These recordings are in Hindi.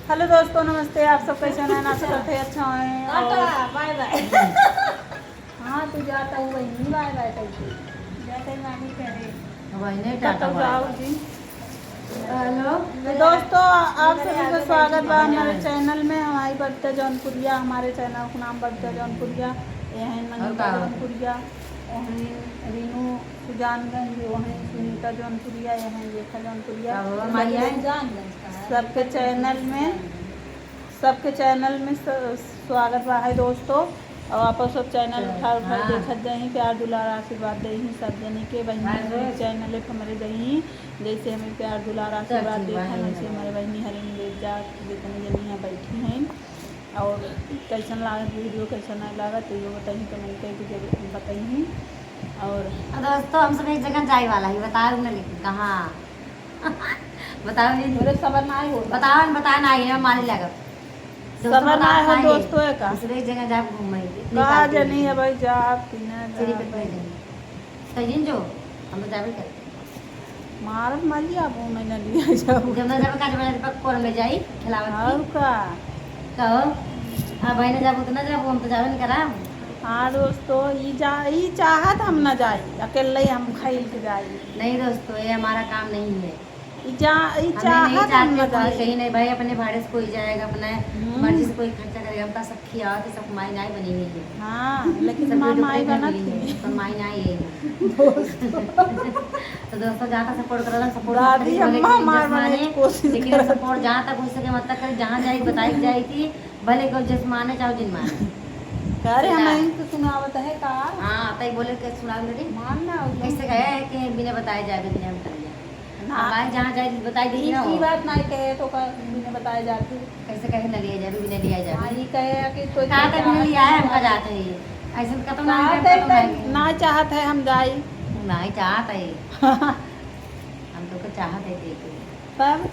हेलो दोस्तों, नमस्ते। आप सब कैसे हैं? आशा करते हैं अच्छा हैं। Bye bye. हाँ, तू जाता हुआ नहीं बाय बाय करके जैसे नानी करे वही नहीं तब टाटा तक बाय जाओ बाय। जी। हेलो तो दोस्तों, आप सभी का स्वागत बा हमारे चैनल में। हमारी बबीता जौनपुरिया, हमारे चैनल का नाम बबीता जौनपुरिया। यह नंदिता जौनपुरिया, वहीं रीनू सुजानगंज, वहीं सुनीता जौनपुरिया, यहाँ रेखा जौनपुरिया। सबके चैनल में स्वागत बा है दोस्तों। और आप सब चैनल उठा देखत दही, प्यार दुलार आशीर्वाद दही सब जने के बहनी चैनल हमारे दही। जैसे हमें प्यार दुलार आशीर्वाद देते हैं, वैसे हमारे बहनी हरिन ले जा जितनी जनी यहाँ बैठी हैं। और कैसन लागत वीडियो, कैसा नहीं लागत तो ये बताइए, कमेंट करके जरूर बताइए। और दोस्तों, हम सब एक जगह जाए वाला है, बताओ ना लेकिन कहाँ। बताओ जी, मेरे सबर ना हो, बताओ ना है मारी लगा सबर ना हो दोस्तों है का दूसरे एक जगह जाए घूम कहा जनी है भाई जा तीना सिरी पे नहीं जाए सही जो हम तो जावे कर मारत माली आप मैं न लिया जाऊं जब ना जावे काज बजे पक कोर में जाई खिलावत और का कहो हां भाई ने जाबो तो ना जाबो, हम तो जावे नहीं करा। हाँ दोस्तों, ई चाहत हम न जाई, अकेले ही हम खाइल के जाई। नहीं दोस्तों, ये हमारा काम नहीं है। ई चाहत हम न जाई कहीं नहीं भाई, अपने भाड़े से कोई जाएगा, अपने मर्जी से कोई खर्चा करेगा। हम तो सब खिया के सब माई नाई बनी हुई है। हाँ, लेकिन माई बना थी तो माई नाई है। तो दोस्तों जहाँ तक सपोर्ट करो, सपोर्ट दादी अम्मा मार बने की कोशिश लेकिन सपोर्ट जहाँ तक हो सके मत तक कर, जहाँ जाए बताई जाए थी भले को जिस माने चाहो जिन माने। अरे हम तो सुनावत है का। हाँ तई बोले के सुना दे मानना कैसे गए है कि बिना बताए जाए बिना बताए भाई जहाँ जाए बताई दी ना ई बात नहीं कहे तो का बिना बताए जाती कैसे कहे न लिया जाए बिना लिया जाए। हाँ, ये कहे कि कोई कहा तक बिना लिया है हमका जाते हैं ऐसे कतो ना ना चाहत है हम जाई नहीं चाहत है। हम तो को चाहत है देखे तब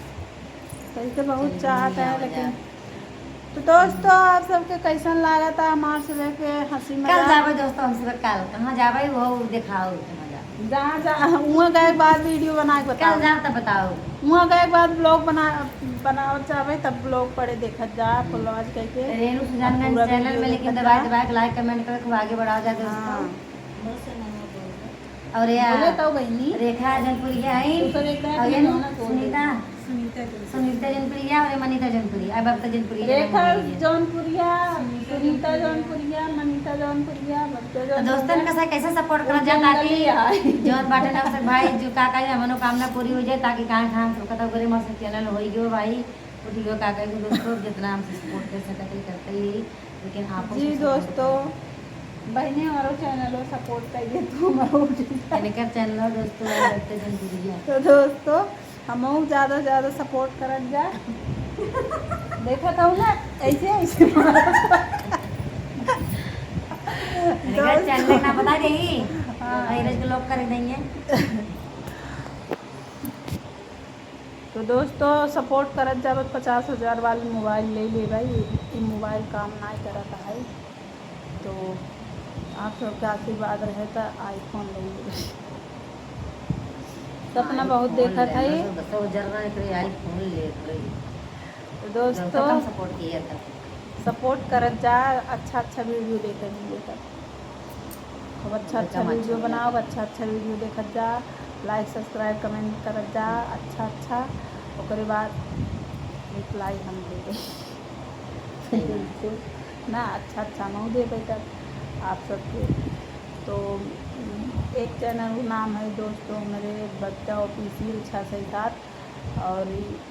कैसे बहुत चाहत है। लेकिन तो दोस्तों, आप सबके कैसन लगा था हमारे से लेके हंसी कल मजाक। जावे दोस्तों, हम सब कल कहाँ जावे वो दिखाओ जहाँ वहाँ गए के बाद वीडियो बना के बताओ। कल जाओ तब बताओ। वहाँ गए के बाद ब्लॉग बनाओ चाहे तब ब्लॉग पढ़े देखत जा फॉलोअर्स करके रेणु सुजानगंज चैनल में, लेकिन दबाए लाइक कमेंट करके आगे बढ़ाओ जा दोस्तों। और बोले तो बहनी रेखा जनपुरिया है और सुनीता जनपुरिया और मनीता जनपुरिया अब बबीता जनपुरिया रेखा जौनपुरिया, सुनीता जौनपुरिया, मनीता जौनपुरिया, बबीता तो दोस्तों ने कैसे सपोर्ट कर जा ताकि जौन बाटे ना सब भाई जो काका या मनोकामना पूरी हो जाए, ताकि कहां कहां कथा करे मत चैनल हो गयो भाई उठियो काका को दोस्तों जितना हम सपोर्ट कर सकते करते ही। लेकिन आप जी दोस्तों, बहने हमारा चैनल सपोर्ट करिए तो हमारा इनका चैनल दोस्तों बबीता जनपुरिया। तो दोस्तों हम ज़्यादा से ज़्यादा सपोर्ट करत जा। देखा था ना ऐसे ऐसे चैनल ना बता रही धीरज के लोग कर देंगे। तो दोस्तों सपोर्ट करत जा। 50,000 वाली मोबाइल ले ले भाई, ये मोबाइल काम नहीं करता है। तो आप सबका आशीर्वाद रहे तो आईफोन ले ले। सपना बहुत देखा था ये। तो दोस्तों सपोर्ट करत जा, अच्छा अच्छा वीडियो देखते मिलेगा। अब अच्छा अच्छा वीडियो बनाओ, अच्छा अच्छा वीडियो देखत जा, लाइक सब्सक्राइब कमेंट करत जा अच्छा अच्छा। ओकरे बाद रिप्लाई हम दे ना अच्छा अच्छा नहीं दे बेटा आप सबके। तो एक चैनल का नाम है दोस्तों मेरे बबीता ऑफिशियल 667 और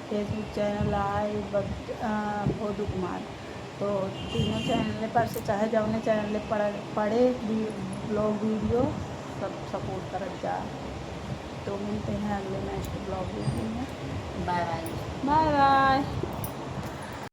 फेसबुक चैनल है भोदू कुमार। तो तीनों चैनल पर से चाहे जाने चैनल पढ़े ब्लॉग वीडियो सब सपोर्ट कर जा। तो मिलते हैं अगले नेक्स्ट ब्लॉग वीडियो में। Bye bye bye bye.